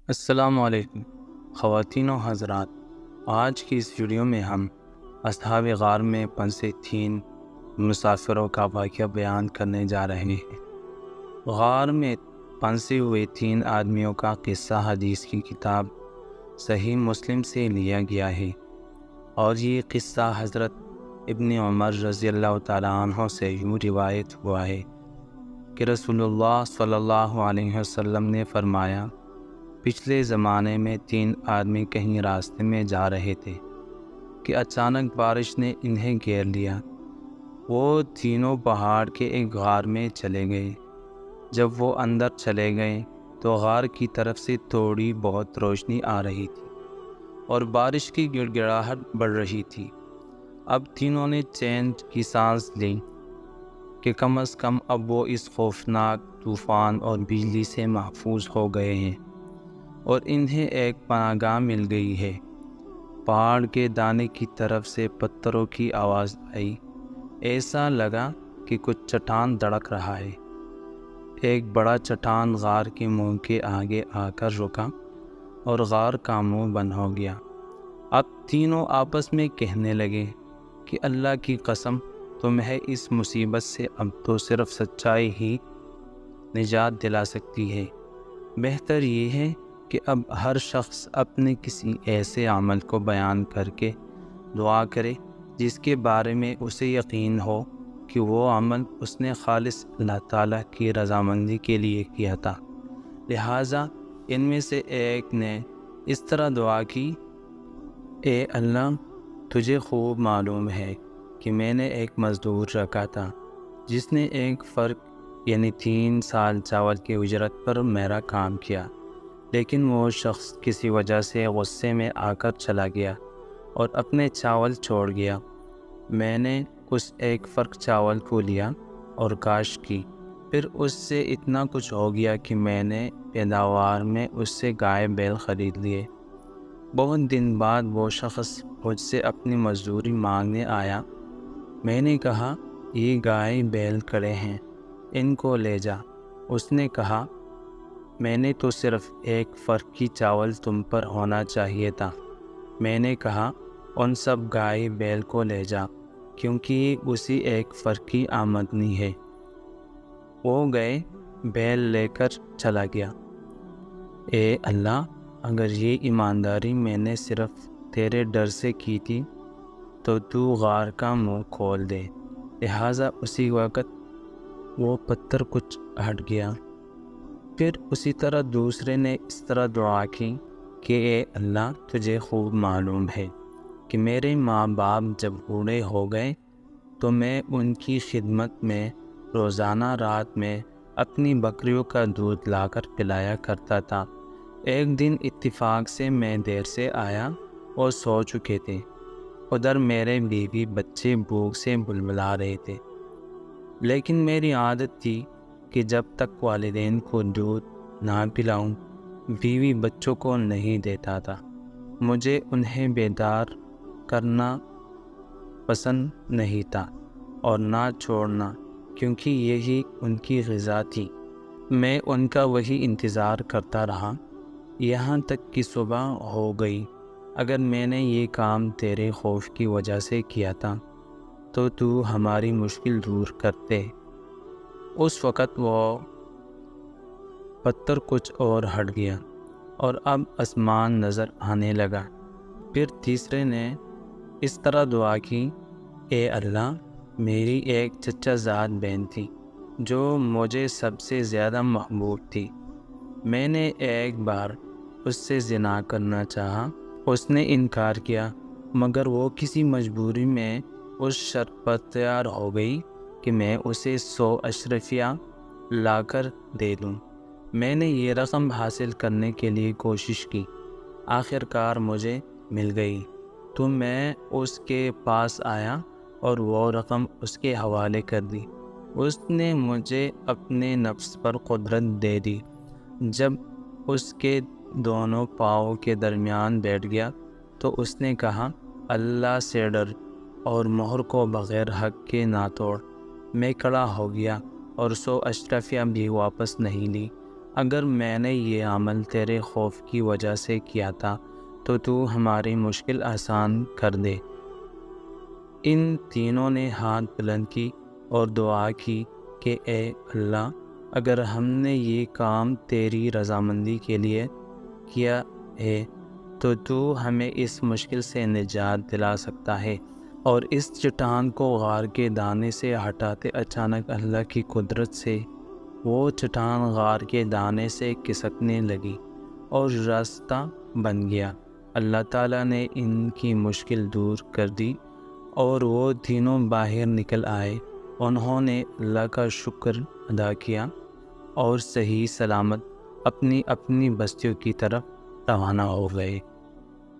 السلام علیکم خواتین و حضرات، آج کی اس ویڈیو میں ہم اصحاب غار میں پھنسے 3 مسافروں کا واقعہ بیان کرنے جا رہے ہیں۔ غار میں پھنسے ہوئے 3 آدمیوں کا قصہ حدیث کی کتاب صحیح مسلم سے لیا گیا ہے، اور یہ قصہ حضرت ابن عمر رضی اللہ تعالیٰ عنہ سے یوں روایت ہوا ہے کہ رسول اللہ صلی اللہ علیہ وسلم نے فرمایا، پچھلے زمانے میں 3 آدمی کہیں راستے میں جا رہے تھے کہ اچانک بارش نے انہیں گھیر لیا۔ وہ تینوں پہاڑ کے ایک غار میں چلے گئے۔ جب وہ اندر چلے گئے تو غار کی طرف سے تھوڑی بہت روشنی آ رہی تھی اور بارش کی گڑ گڑاہٹ بڑھ رہی تھی۔ اب تینوں نے چین کی سانس لی کہ کم از کم اب وہ اس خوفناک طوفان اور بجلی سے محفوظ ہو گئے ہیں اور انہیں ایک پناہ گاہ مل گئی ہے۔ پہاڑ کے دانے کی طرف سے پتھروں کی آواز آئی۔ ایسا لگا کہ کچھ چٹان دھڑک رہا ہے۔ ایک بڑا چٹان غار کے منہ کے آگے آ کر رکا اور غار کا منہ بند ہو گیا۔ اب تینوں آپس میں کہنے لگے کہ اللہ کی قسم، تمہیں اس مصیبت سے اب تو صرف سچائی ہی نجات دلا سکتی ہے۔ بہتر یہ ہے کہ اب ہر شخص اپنے کسی ایسے عمل کو بیان کر کے دعا کرے جس کے بارے میں اسے یقین ہو کہ وہ عمل اس نے خالص اللہ تعالیٰ کی رضامندی کے لیے کیا تھا۔ لہٰذا ان میں سے ایک نے اس طرح دعا کی، اے اللہ، تجھے خوب معلوم ہے کہ میں نے ایک مزدور رکھا تھا جس نے ایک فرق یعنی 3 سال چاول کی اجرت پر میرا کام کیا، لیکن وہ شخص کسی وجہ سے غصے میں آ کر چلا گیا اور اپنے چاول چھوڑ گیا۔ میں نے اس ایک فرق چاول کو لیا اور کاشت کی، پھر اس سے اتنا کچھ ہو گیا کہ میں نے پیداوار میں اس سے گائے بیل خرید لیے۔ بہت دن بعد وہ شخص مجھ سے اپنی مزدوری مانگنے آیا۔ میں نے کہا، یہ گائے بیل کھڑے ہیں، ان کو لے جا۔ اس نے کہا، میں نے تو صرف ایک فرق کی چاول تم پر ہونا چاہیے تھا۔ میں نے کہا، ان سب گائے بیل کو لے جا، کیونکہ یہ اسی ایک فرق کی آمدنی ہے۔ وہ گئے، بیل لے کر چلا گیا۔ اے اللہ، اگر یہ ایمانداری میں نے صرف تیرے ڈر سے کی تھی تو غار کا منہ کھول دے۔ لہٰذا اسی وقت وہ پتھر کچھ ہٹ گیا۔ پھر اسی طرح دوسرے نے اس طرح دعا کی کہ اے اللہ، تجھے خوب معلوم ہے کہ میرے ماں باپ جب بوڑھے ہو گئے تو میں ان کی خدمت میں روزانہ رات میں اپنی بکریوں کا دودھ لا کر پلایا کرتا تھا۔ ایک دن اتفاق سے میں دیر سے آیا اور سو چکے تھے۔ ادھر میرے بیوی بچے بھوک سے بلبلا رہے تھے، لیکن میری عادت تھی کہ جب تک والدین کو دودھ نہ پلاؤں بیوی بچوں کو نہیں دیتا تھا۔ مجھے انہیں بیدار کرنا پسند نہیں تھا اور نہ چھوڑنا، کیونکہ یہی ان کی غذا تھی۔ میں ان کا وہی انتظار کرتا رہا یہاں تک کہ صبح ہو گئی۔ اگر میں نے یہ کام تیرے خوف کی وجہ سے کیا تھا تو ہماری مشکل دور کرتے۔ اس وقت وہ پتھر کچھ اور ہٹ گیا اور اب آسمان نظر آنے لگا۔ پھر تیسرے نے اس طرح دعا کی، اے اللہ، میری ایک چچا زاد بہن تھی جو مجھے سب سے زیادہ محبوب تھی۔ میں نے ایک بار اس سے زنا کرنا چاہا، اس نے انکار کیا، مگر وہ کسی مجبوری میں اس شرط پر تیار ہو گئی کہ میں اسے 100 اشرفیہ لا کر دے دوں۔ میں نے یہ رقم حاصل کرنے کے لیے کوشش کی، آخر کار مجھے مل گئی تو میں اس کے پاس آیا اور وہ رقم اس کے حوالے کر دی۔ اس نے مجھے اپنے نفس پر قدرت دے دی۔ جب اس کے دونوں پاؤں کے درمیان بیٹھ گیا تو اس نے کہا، اللہ سے ڈر اور مہر کو بغیر حق کے نہ توڑ۔ میں کھڑا ہو گیا اور 100 اشرفیہ بھی واپس نہیں لی۔ اگر میں نے یہ عمل تیرے خوف کی وجہ سے کیا تھا تو تو ہماری مشکل آسان کر دے۔ ان تینوں نے ہاتھ بلند کی اور دعا کی کہ اے اللہ، اگر ہم نے یہ کام تیری رضامندی کے لیے کیا ہے تو تو ہمیں اس مشکل سے نجات دلا سکتا ہے۔ اور اس چٹان کو غار کے دانے سے ہٹاتے اچانک اللہ کی قدرت سے وہ چٹان غار کے دانے سے کھسکنے لگی اور راستہ بن گیا۔ اللہ تعالیٰ نے ان کی مشکل دور کر دی اور وہ تینوں باہر نکل آئے۔ انہوں نے اللہ کا شکر ادا کیا اور صحیح سلامت اپنی اپنی بستیوں کی طرف روانہ ہو گئے۔